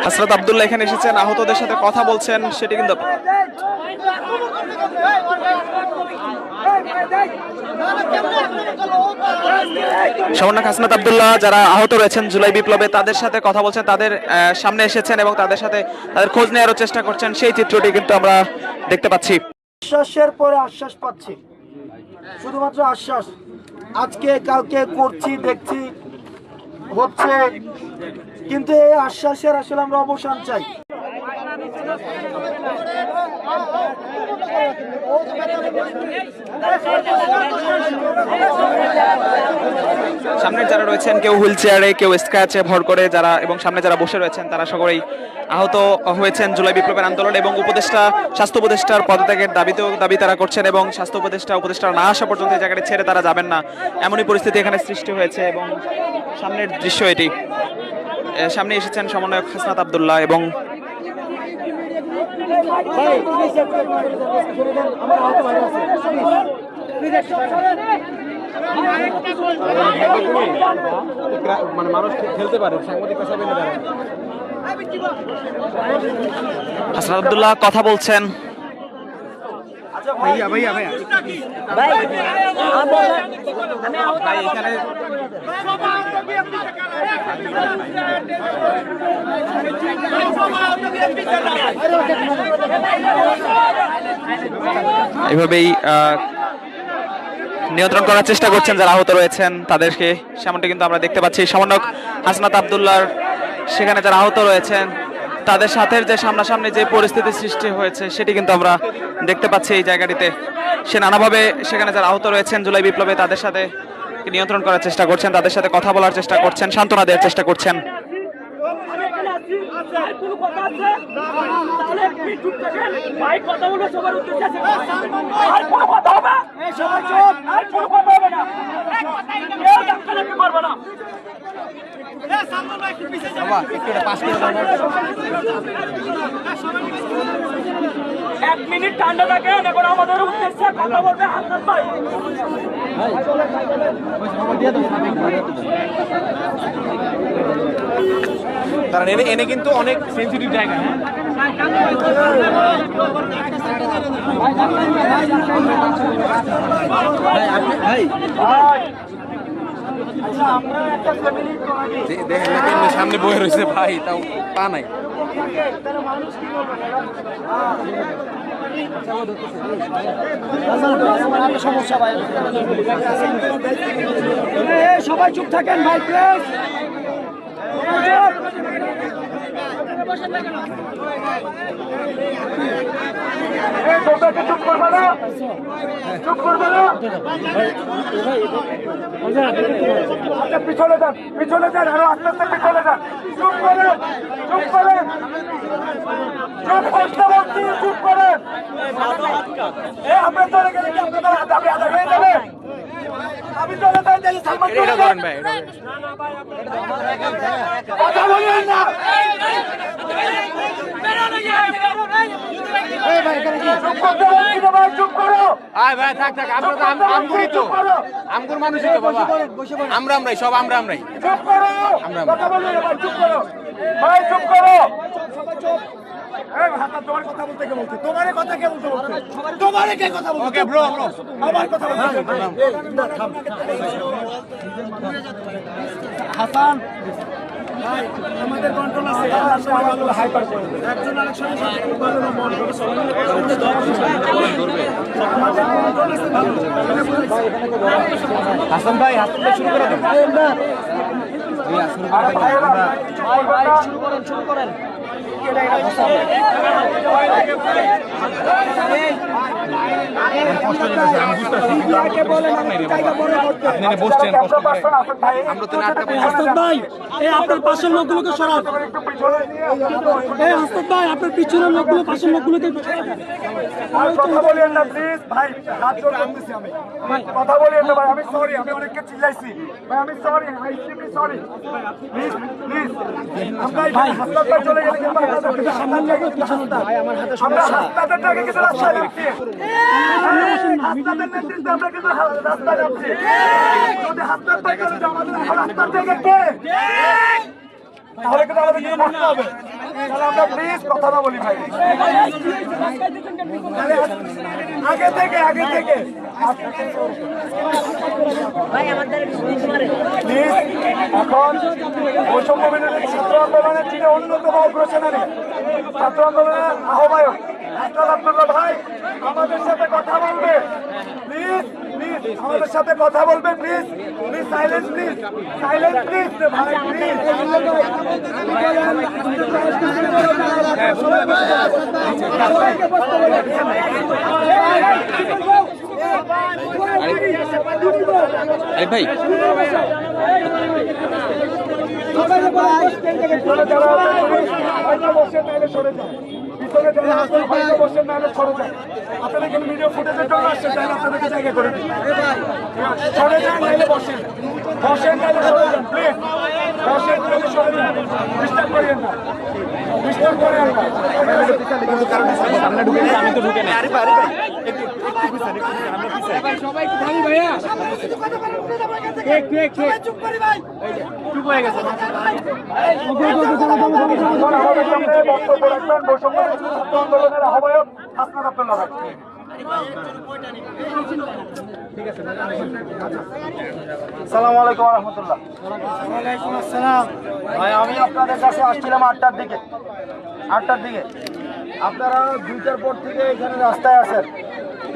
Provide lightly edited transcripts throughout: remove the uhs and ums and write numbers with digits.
হাসরাত আব্দুল্লাহ এখানে এসেছেন, আহতদের সাথে কথা বলছেন, সেটি কিন্তু সমন্বয়ক হাসনাত আব্দুল্লাহ যারা আহত রয়েছেন জুলাই বিপ্লবে তাদের সাথে কথা বলছেন, তাদের সামনে এসেছেন এবং তাদের সাথে তাদের খোঁজ নেওয়ার চেষ্টা করছেন, সেই চিত্রটি কিন্তু আমরা দেখতে পাচ্ছি। আশ্বাসের পরে আশ্বাস পাচ্ছি, শুধুমাত্র আশ্বাস। আজকে কালকে করছি, দেখছি, হচ্ছে, কিন্তু এই আশ্বাসের আসলে আমরা অবসান চাই। সামনে যারা রয়েছেন কেউ হুইল চেয়ারে, কেউ স্ক্র্যাচে ভর করে যারা, এবং সামনে যারা বসে রয়েছেন তারা সকলেই আহত হয়েছেন জুলাই বিপ্লবের আন্দোলন এবং স্বাস্থ্য উপদেষ্টার পদত্যাগের দাবি তারা করছেন এবং স্বাস্থ্য উপদেষ্টা না আসা পর্যন্ত এই জায়গাটি ছেড়ে তারা যাবেন না, এমনই পরিস্থিতি এখানে সৃষ্টি হয়েছে। এবং সামনের দৃশ্য এটি, সামনে এসেছেন সমন্বয়ক হাসনাত আব্দুল্লাহ এবং মানুষ খেলতে পারে, সাংবাদিক হাসনাত আব্দুল্লাহ কথা বলছেন। এভাবেই নিয়ন্ত্রণ করার চেষ্টা করছেন যারা আহত রয়েছেন তাদেরকে, সেমনটি কিন্তু আমরা দেখতে পাচ্ছি। সমন্বয়ক হাসনাত আব্দুল্লাহর সেখানে যারা আহত রয়েছেন তাদের সাথে যে সামনাসামনি যে পরিস্থিতি সৃষ্টি হয়েছে সেটি কিন্তু আমরা দেখতে পাচ্ছি এই জায়গাটিতে। সে নানাভাবে সেখানে যারা আহত রয়েছেন জুলাই বিপ্লবে তাদের সাথে নিয়ন্ত্রণ করার চেষ্টা করছেন, তাদের সাথে কথা বলার চেষ্টা করছেন, সান্ত্বনা দেওয়ার চেষ্টা করছেন। এক মিনিট ঠান্ডা থাকেন, এখন আমাদের উদ্দেশ্যে কথা বলবে হাসনাত ভাই। কারণ এনে কিন্তু অনেক সেন্সিটিভ জায়গা। দেখেন সামনে বয়ে রয়েছে ভাই, তাও পা নাই। সমস্যা ভাই, সবাই চুপ থাকেন ভাই, প্লিজ। চুপ করবে না, চুপ করবে না, পিছনে যান, পিছনে যান, আরো আস্তে আস্তে পিছনে যান। চুপ করেন, চুপ করেন, চুপ করতে বলছি, চুপ করেন। আমরা চলে গেলে কি আপনাদের দাবি আদায় হয়ে যাবে? আমি চলে যাই, সালমান চলে যান, কথা বলবেন না। আমগুর মানুষই তো বাবা, আমরাই সব, আমরাই চুপ করো, কথা বলবেন না ভাই, চুপ করো ভাই, চুপ করো। তোমার কথা বলতে কে বলছে? তোমার কথা কে বলতে বলছে? তোমার কে কথা বলছে? ওকে ব্রো, আমার কথা বলছে হাসান ভাই, আমাদের কন্ট্রোল আছে, হাইপার একজন আরেকজনের সাথে খুব ভালো মন করে হাসান ভাই, হাসান ভাই শুরু করে দেন। শুরু করেন। আপনার পাশের লোকগুলোকে সরান, আপনার পিছনের লোকগুলো, পাশের লোকগুলোকে কথা বলেন না প্লিজ ভাই, হাত জোর করতেছি আমি, কথা বলেন না ভাই, আমি সরি, আমি অনেককে চিল্লাইছি ভাই, আমি sorry, I am sorry, please please. আমরা ভাই হাসপাতাল ভাই চলে গেলে কিন্তু আপনাদের সামনে লাগে পিছনে ভাই, আমার হাতে সমস্যা, হাসপাতাল থেকে কিছু রাস্তা যাচ্ছে, হাসপাতালের নেতৃত্বে আমরা কিন্তু রাস্তা যাচ্ছি, যদি হাসপাতাল ভাই চলে যায় আমাদের রাস্তা থেকে কে, তাহলে কিন্তু আমাদের কিছু করতে হবে। তাহলে আমরা প্লিজ কথাটা বলি ভাই তাহলে আগে থেকে প্লিজ এখন বৈষম্য বিরোধী ছাত্র আন্দোলনের যিনি অন্যতম অগ্রসেনারী ছাত্র আন্দোলনের আহ্বায়ক আশরাফ আব্দুল্লাহ ভাই আমাদের সাথে কথা বলবে প্লিজ আমাদের সাথে কথা বলবে প্লিজ সাইলেন্ট প্লিজ ভাই প্লিজ আরে ভাই পিছনে যারা হয়তো বসেন নাহলে সরে যান পিছনে যারা হয়তো বসেন নাহলে সরে যান আপনারা কিন্তু ভিডিও ফুটেজের জন্য আসছেন তাহলে আপনাদেরকে জায়গা করে দিন সরে যান নাহলে বসেন নাহলে সরে যান প্লিজ বসেন নাহলে সরে যান ডিস্টার্ব করেন না সামনে ঢুকে আমি তো ঢুকে নেই আমাদের সামনে বক্তব্য রাখবেন বৈষম্য বিরোধী ছাত্র আন্দোলনের আহ্বায়ক আশরাফ আব্দুল্লাহ ভাই আসসালামু আলাইকুম ওয়া রাহমাতুল্লাহ ওয়ালাইকুম আসসালাম ভাই আমি আপনাদের কাছে আসছিলাম 8টার দিকে আপনারা 2টার পর থেকে এখানে রাস্তায় আসেন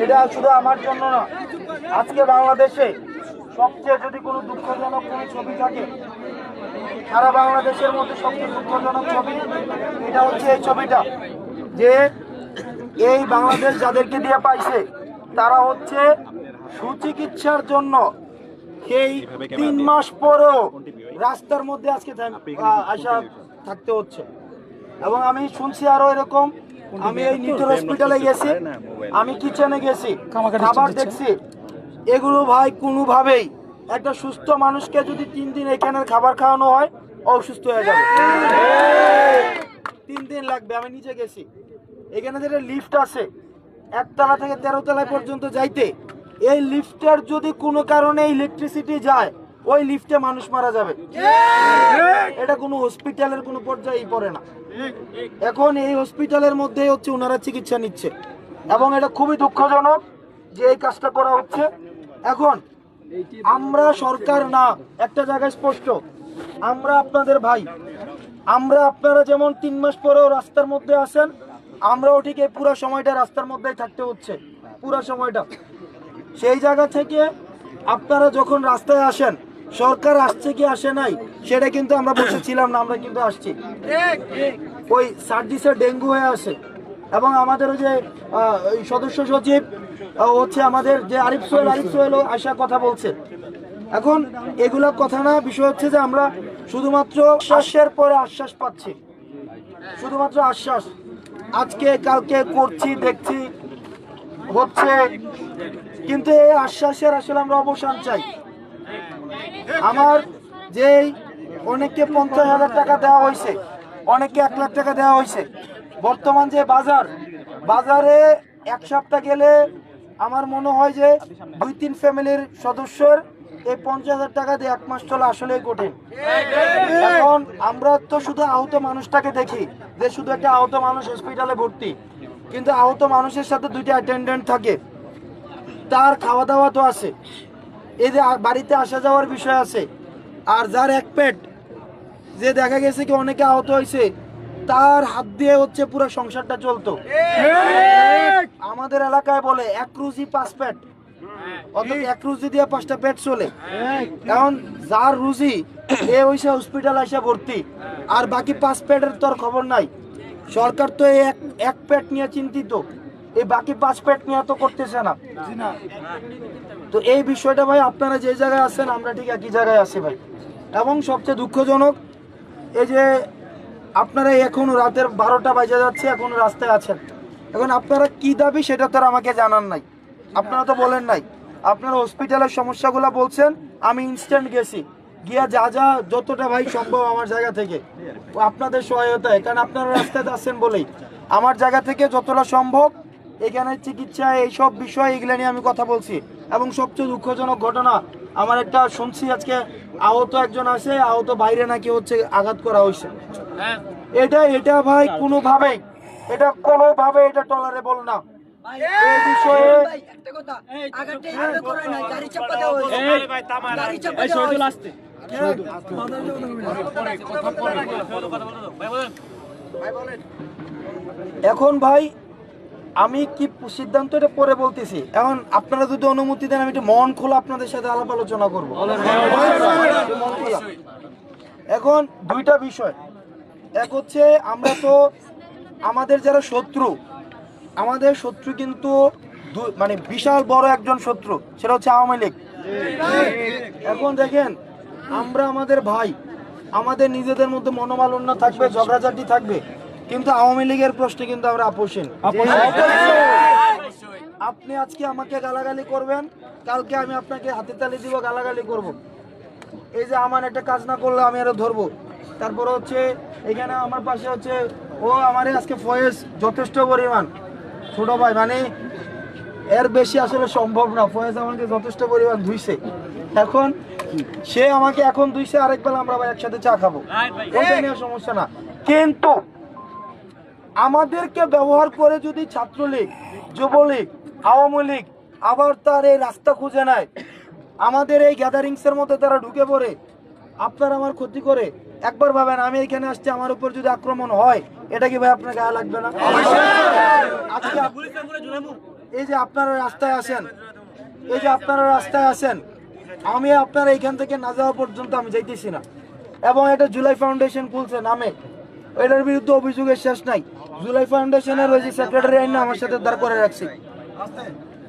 এটা শুধু আমার জন্য না আজকে বাংলাদেশে সবচেয়ে যদি কোনো দুঃখজনক কোনো ছবি থাকে সারা বাংলাদেশের মধ্যে সবচেয়ে দুঃখজনক ছবি এটা হচ্ছে এই ছবিটা যে এই বাংলাদেশ যাদেরকে দিয়ে পাইছে তারা হচ্ছে সুচিকিৎসার জন্য এই 3 মাস পরেও রাস্তার মধ্যে আজকে আসা থাকতে হচ্ছে এবং আমি শুনছি আরো এরকম আমি এই নিটোর হসপিটালে গেছি আমি কিচেনে গেছি খাবার দেখছি এগুলো ভাই কোনোভাবেই একটা সুস্থ মানুষকে যদি 3 দিন এখানের খাবার খাওয়ানো হয় অসুস্থ হয়ে যাবে 3 দিন লাগবে আমি নিজে গেছি এখানে যেটা লিফট আছে 1 তলা থেকে 13 তলায় পর্যন্ত যাইতে এই লিফটের যদি কোনো কারণে ইলেকট্রিসিটি যায় ওই লিফটে মানুষ মারা যাবে এটা কোনো হসপিটালের কোনো পর্যায়েই পড়ে না এখন এই হসপিটালের মধ্যে হচ্ছে ওনারা চিকিৎসা নিচ্ছে এবং এটা খুবই দুঃখজনক যে এই কাজটা করা হচ্ছে এখন আমরা সরকার না একটা জায়গায় স্পষ্ট আমরা আপনাদের ভাই আপনারা যেমন 3 মাস পরেও রাস্তার মধ্যে আসেন আমরাও ঠিক এই পুরো সময়টা রাস্তার মধ্যেই থাকতে হচ্ছে পুরো সময়টা সেই জায়গা থেকে আপনারা যখন রাস্তায় আসেন সরকার আসছে কি আসে নাই সেটা কিন্তু আমরা বসেছিলাম না আমরা কিন্তু আসছি ওই সার্জিসে ডেঙ্গু হয়ে আসে এবং আমাদের যে সদস্য সচিব হচ্ছে আমাদের যে আরিফ সোহেল আশা কথা বলছে এখন এগুলা কথা না বিষয় হচ্ছে যে আমরা শুধুমাত্র আশ্বাসের পরে আশ্বাস পাচ্ছি শুধুমাত্র আশ্বাস আজকে কালকে করছি দেখছি হচ্ছে কিন্তু এই আশ্বাসের আসলে আমরা অবসান চাই আমার যেই অনেককে 50,000 টাকা দেওয়া হয়েছে অনেককে 1 লাখ টাকা দেওয়া হয়েছে বর্তমান যে বাজারে 1 সপ্তাহ গেলে আমার মনে হয় যে 2-3 ফ্যামিলির সদস্যের এই 50,000 টাকা দিয়ে 1 মাস চলা আসলেই কঠিন এখন আমরা তো শুধু আহত মানুষটাকে দেখি যে শুধু একটা আহত মানুষ হসপিটালে ভর্তি কিন্তু আহত মানুষের সাথে 2টা অ্যাটেন্ডেন্ট থাকে তার খাওয়া দাওয়া তো আছে এই যে বাড়িতে আসা যাওয়ার বিষয় আছে আর যার 1 পেট যে দেখা গেছে কি অনেকে আহত হয়েছে তার হাত দিয়ে হচ্ছে পুরো সংসারটা চলতো আমাদের এলাকায় বলে 1 রুজি 5 পেট অর্থাৎ 1 রুজি দিয়ে 5টা পেট চলে কারণ যার রুজি এ হইছে হসপিটাল আসা ভর্তি আর বাকি 5 পেটের তো আর খবর নাই সরকার তো এই 1 পেট নিয়ে চিন্তিত এই বাকি 5 পেট নিয়ে তো করতেছে না তো এই বিষয়টা ভাই আপনারা যে জায়গায় আছেন আমরা ঠিক একই জায়গায় আছি ভাই এবং সবচেয়ে দুঃখজনক এই যে আপনারা এখনো রাতের 12টা বাজে যাচ্ছে এখনো রাস্তায় আছেন এখন আপনারা কি দাবি সেটা তো আমাকে জানান নাই আপনারা তো বলেন নাই আপনারা হসপিটালের সমস্যাগুলো বলছেন আমি ইনস্ট্যান্ট গেছি গিয়া যা যতটা ভাই সম্ভব আমার জায়গা থেকে আপনাদের সহায়তায় কারণ আপনারা রাস্তায় আছেন বলেই আমার জায়গা থেকে যতটা সম্ভব এখানে চিকিৎসা এইসব বিষয় এগুলো নিয়ে আমি কথা বলছি এবং সবচেয়ে দুঃখজনক ঘটনা আমার একটা শুনছি আজকে আহত একজন আছে আহত বাইরে নাকি হচ্ছে আঘাত করা হয়েছে এটা ভাই কোনোভাবেই এটা টলারেবল না। এই বিষয়ে এখন ভাই আমি কি সিদ্ধান্ত এটা পরে বলতেছি, এখন আপনারা যদি অনুমতি দেন আমি একটু মন খোলা আপনাদের সাথে আলাপ আলোচনা করবো। মন খোলা। এখন দুইটা বিষয়, এক হচ্ছে আমরা তো আমাদের যারা শত্রু, আমাদের শত্রু কিন্তু মানে বিশাল বড় একজন শত্রু, সেটা হচ্ছে আওয়ামী লীগ। এখন দেখেন আমরা আমাদের ভাই, আমাদের নিজেদের মধ্যে মনোমালিন্য থাকবে, ঝগড়াঝাটি থাকবে, কিন্তু আওয়ামী লীগের প্রশ্নে কিন্তু আমরা আপোষহীন। আপনি আজকে আমাকে গালাগালি করবেন, কালকে আমি আপনাকে হাতে তালি দিব, গালাগালি করব। এই যে আমার একটা কাজ না করলে আমি আরো ধরবো। তারপরে হচ্ছে এখানে আমার পাশে হচ্ছে ও আমারে আজকে ফয়েজ যথেষ্ট পরিমাণ ছোট ভাই, মানে এর বেশি আসলে সম্ভব না। ফয়েজ আমাকে যথেষ্ট পরিমাণ ধুইছে, এখন সে আমাকে এখন ধুইছে, আরেকবার আমরা ভাই একসাথে চা খাবো, ওইটা নিয়ে সমস্যা না। কিন্তু আমাদেরকে ব্যবহার করে যদি ছাত্রলীগ, যুবলীগ, আওয়ামী লীগ আবার তার এই রাস্তা খুঁজে নেয়, আমাদের এই গ্যাদারিংসের মধ্যে তারা ঢুকে পড়ে আপনার আমার ক্ষতি করে, একবার ভাবেন আমি এখানে আসছি, আমার উপর যদি আক্রমণ হয় এটা কি ভাই আপনার গায়ে লাগবে না? আজকে এই যে আপনারা রাস্তায় আসেন, আমি আপনারা এখান থেকে না যাওয়া পর্যন্ত আমি যাইতেছি না। এবং এটা জুলাই ফাউন্ডেশন খুলছে নামে, এটার বিরুদ্ধে অভিযোগের শেষ নাই। জুলাই ফাউন্ডেশনের ওই যে সেক্রেটারি আইন আমার সাথে দাঁড় করে রাখছি,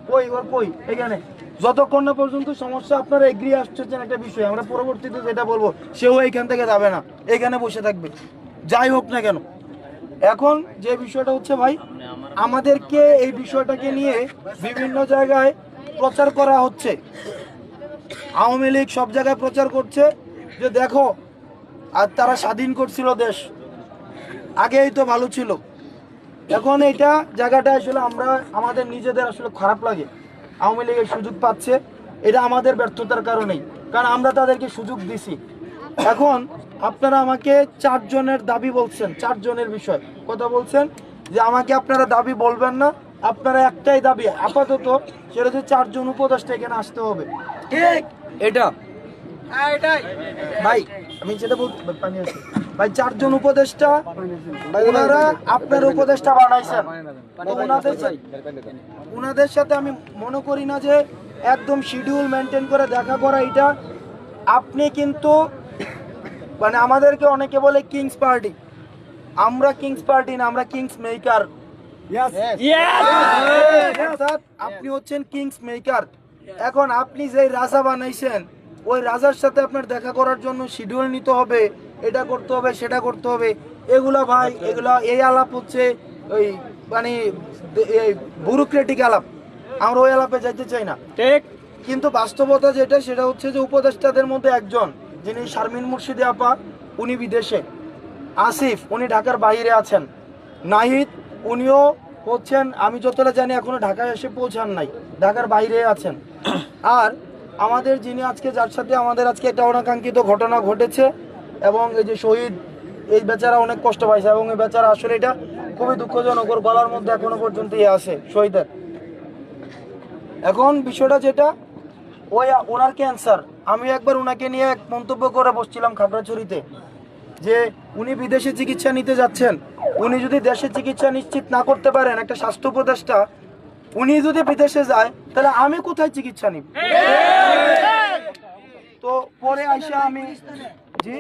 কই এখানে যতক্ষণ না পর্যন্ত সমস্যা আপনারা এগ্রি আসছেন একটা বিষয়, আমরা পরবর্তীতে যেটা বলবো সেও এইখান থেকে যাবে না, এখানে বসে থাকবে, যাই হোক না কেন। এখন যে বিষয়টা হচ্ছে ভাই, আমাদেরকে এই বিষয়টাকে নিয়ে বিভিন্ন জায়গায় প্রচার করা হচ্ছে। আওয়ামী লীগ সব জায়গায় প্রচার করছে যে দেখো আর তারা স্বাধীন করছিল দেশ, আগেই তো ভালো ছিল। এখন এইটা জায়গাটা আসলে আমরা আমাদের নিজেদের আসলে খারাপ লাগে, আওয়ামী লীগের সুযোগ পাচ্ছে, এটা আমাদের ব্যর্থতার কারণেই, কারণ আমরা তাদেরকে সুযোগ দিছি। এখন আপনারা আমাকে 4 জনের দাবি বলছেন, 4 জনের বিষয় কথা বলছেন যে আমাকে আপনারা দাবি বলবেন না, আপনারা একটাই দাবি আপাতত, সেটা হচ্ছে 4 জন উপদেষ্টা এখানে আসতে হবে। ঠিক এটা ভাই আমি যেটা বলতে পানি আছে ভাই, 4 জন উপদেষ্টা ওনারা আপনার উপদেষ্টা বানাইছেন, তো ওনাদের সাথে আমি মনে করি না যে একদম শিডিউল মেনটেন করে দেখা করা এটা। আপনি কিন্তু মানে আমাদেরকে অনেকে বলে কিংস পার্টি, আমরা কিংস পার্টি না, আমরা কিংস মেকার। আপনি হচ্ছেন কিংস মেকার। এখন আপনি যে রাজা বানাইছেন, ওই রাজার সাথে আপনার দেখা করার জন্য শিডিউল নিতে হবে, এটা করতে হবে, সেটা করতে হবে, এগুলা ভাই এগুলা এই আলাপ হচ্ছে ওই মানে ব্যুরোক্রেটিক আলাপ, আমরা ওই আলাপে যাইতে চাই না। ঠিক, কিন্তু বাস্তবতা যেটা সেটা হচ্ছে যে উপদেষ্টাদের মধ্যে একজন যিনি শারমিন মুর্শিদি আপা, উনি বিদেশে, আসিফ উনি ঢাকার বাইরে আছেন, নাহিদ উনিও হচ্ছেন আমি যতটা জানি এখনো ঢাকায় এসে পৌঁছান নাই, ঢাকার বাইরে আছেন। আর আমাদের যিনি আজকে যার সাথে আমাদের আজকে একটা অনাকাঙ্ক্ষিত ঘটনা ঘটেছে, এবং এই যে শহীদ, এই বেচারা অনেক কষ্ট পাইছে, এবং এই বেচারা আসলে এটা খুবই দুঃখজনক, ওর গলার মধ্যে এখনো পর্যন্ত আছে শহীদের। এখন বিষয়টা যেটা ওনার ক্যান্সার, আমি একবার ওনাকে নিয়ে এক মন্তব্য করে বসছিলাম খাগড়াছড়িতে, যে উনি বিদেশে চিকিৎসা নিতে যাচ্ছেন, উনি যদি দেশে চিকিৎসা নিশ্চিত না করতে পারেন, একটা স্বাস্থ্য উপদেষ্টা উনি যদি বিদেশে যায় তাহলে আমি কোথায় চিকিৎসা নিব? তো পরে আইসা আমি জি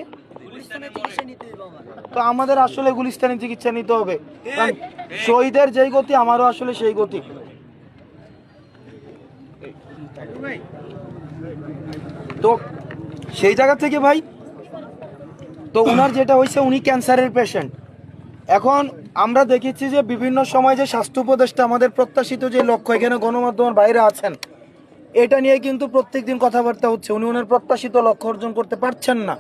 তো আমাদের আসলে গুলিস্তানে চিকিৎসা নিতে হবে, কারণ শহীদের যেই গতি আমারও আসলে সেই গতি। তো সেই জায়গা থেকে ভাই, তো উনার যেটা হয়েছে উনি ক্যান্সারের পেশেন্ট। এখন আমরা দেখেছি যে বিভিন্ন সময় যে স্বাস্থ্য উপদেষ্টা আমাদের প্রত্যাশিত যে লক্ষ্য, এখানে গণমাধ্যমের বাইরে আছেন, এটা নিয়ে কিন্তু প্রত্যেকদিন কথাবার্তা হচ্ছে, উনি ওনার প্রত্যাশিত লক্ষ্য অর্জন করতে পারছেন না।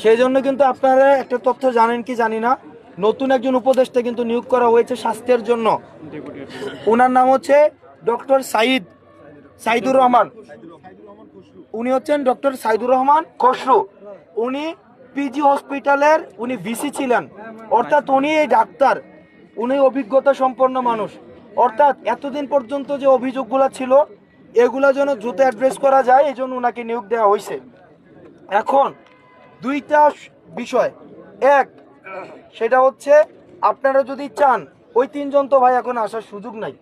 সেই জন্য কিন্তু আপনারা একটা তথ্য জানেন কি জানি না, নতুন একজন উপদেষ্টা কিন্তু নিয়োগ করা হয়েছে স্বাস্থ্যের জন্য, ওনার নাম হচ্ছে ডক্টর সাইদুর রহমান, উনি হচ্ছেন ডক্টর সাইদুর রহমান খসরু। উনি পিজি হসপিটালের উনি ভিসি ছিলেন, অর্থাৎ উনি এই ডাক্তার, উনি অভিজ্ঞতা সম্পন্ন মানুষ। অর্থাৎ এতদিন পর্যন্ত যে অভিযোগগুলো ছিল এগুলো যেন দ্রুত অ্যাড্রেস করা যায়, এই জন্য ওনাকে নিয়োগ দেওয়া হয়েছে। এখন দুইটা বিষয়, এক সেটা হচ্ছে আপনারা যদি চান, ওই তিনজন তো ভাই এখন আসার সুযোগ নাই,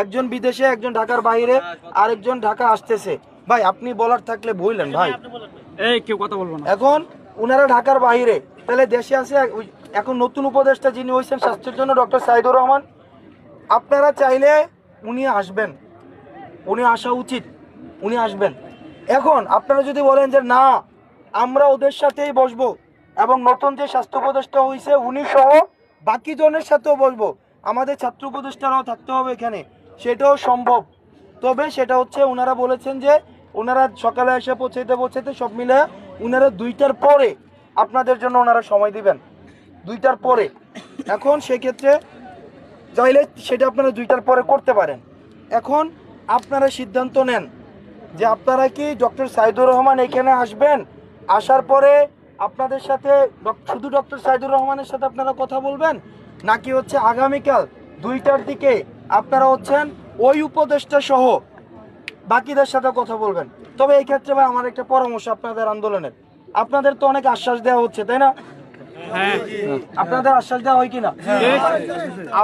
একজন বিদেশে, একজন ঢাকার বাইরে, আরেকজন ঢাকা আসতেছে। ভাই আপনি বলার থাকলে বললেন ভাই, এই কেউ কথা বলবো না। এখন উনারা ঢাকার বাইরে, তাহলে দেশে আছে এখন নতুন উপদেষ্টা যিনি হয়েছেন স্বাস্থ্যের জন্য ডক্টর সাইদুর রহমান, আপনারা চাইলে উনি আসবেন, উনি আসা উচিত, উনি আসবেন। এখন আপনারা যদি বলেন যে না আমরা ওদের সাথেই বসবো এবং নতুন যে স্বাস্থ্য উপদেষ্টা হয়েছে উনি সহ বাকি জনের সাথেও বসবো, আমাদের ছাত্র উপদেষ্টারাও থাকতে হবে এখানে, সেটাও সম্ভব। তবে সেটা হচ্ছে ওনারা বলেছেন যে ওনারা সকালে এসে পৌঁছাইতে সব মিলে ওনারা 2টার পরে আপনাদের জন্য ওনারা সময় দিবেন, 2টার পরে। এখন সেক্ষেত্রে চাইলে সেটা আপনারা 2টার পরে করতে পারেন। এখন আপনারা সিদ্ধান্ত নেন যে আপনারা কি ডক্টর সাইদুর রহমান এখানে আসবেন, আসার পরে আপনাদের সাথে শুধু ডক্টর সাইদুর রহমানের সাথে আপনারা কথা বলবেন, নাকি হচ্ছে আগামীকাল 2টার দিকে আপনারা হচ্ছেন ওই উপদেষ্টা সহ বাকিদের সাথে কথা বলবেন। তবে এই ক্ষেত্রে ভাই আমার একটা পরামর্শ আপনাদের আন্দোলনের, আপনাদের তো অনেক আশ্বাস দেওয়া হচ্ছে তাই না? আপনাদের আশ্বাস দেওয়া হয় কিনা?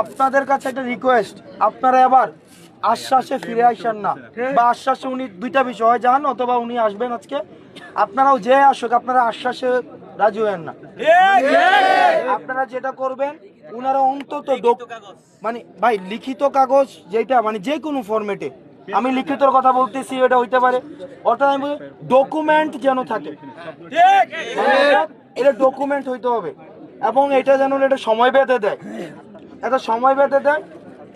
আপনাদের কাছে একটা রিকোয়েস্ট, আপনারা এবার আশ্বাসে ফিরে আসেন না, বা আশ্বাসে উনি 2টা বিষয় হয় যান অথবা উনি আসবেন আজকে, আপনারাও যে আসুক আপনারা আশ্বাসে রাজি হয়েন না। আপনারা যেটা করবেন উনারা অন্তত মানে ভাই লিখিত কাগজ যেটা মানে যে কোনো ফরম্যাটে, আমি লিখিতর কথা বলতেছি, এটা হইতে পারে, অর্থাৎ আমি ডকুমেন্ট যেন থাকে, এটা ডকুমেন্ট হইতে হবে এবং এটা যেন এটা সময় বেঁধে দেয়, এটা সময় বেঁধে দেয়।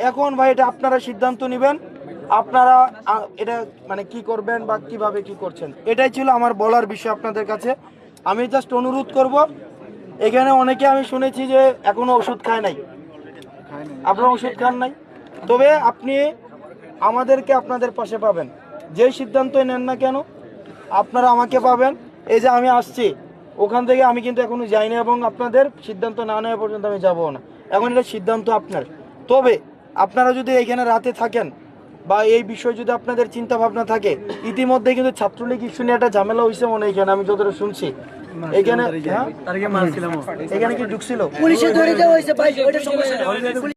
এখন ভাই এটা আপনারা সিদ্ধান্ত নেবেন, আপনারা এটা মানে কি করবেন বা কিভাবে কি করছেন, এটাই ছিল আমার বলার বিষয় আপনাদের কাছে। আমি জাস্ট অনুরোধ করব, এখানে অনেকে আমি শুনেছি যে এখনো ওষুধ খায় নাই, আপনারা ওষুধ খান নাই, তবে আপনি আমাদেরকে আপনাদের পাশে পাবেন, যে সিদ্ধান্তই নেন না কেন আপনারা আমাকে পাবেন। এই যে আমি আসছি ওখান থেকে, আমি কিন্তু এখনো যাইনি এবং আপনাদের সিদ্ধান্ত না নেওয়া পর্যন্ত আমি যাবো না, এখন এটা সিদ্ধান্ত আপনার। তবে আপনারা যদি এখানে রাতে থাকেন বা এই বিষয়ে যদি আপনাদের চিন্তা ভাবনা থাকে, ইতিমধ্যে কিন্তু ছাত্রলীগ ইস্যু নিয়ে একটা ঝামেলা হয়েছে মনে হয় এখানে, আমি যতটা শুনছি এখানে, এখানে কি ঢুকছিল পুলিশে ধরে দেওয়া হয়েছে ভাই, ওইটা সমস্যা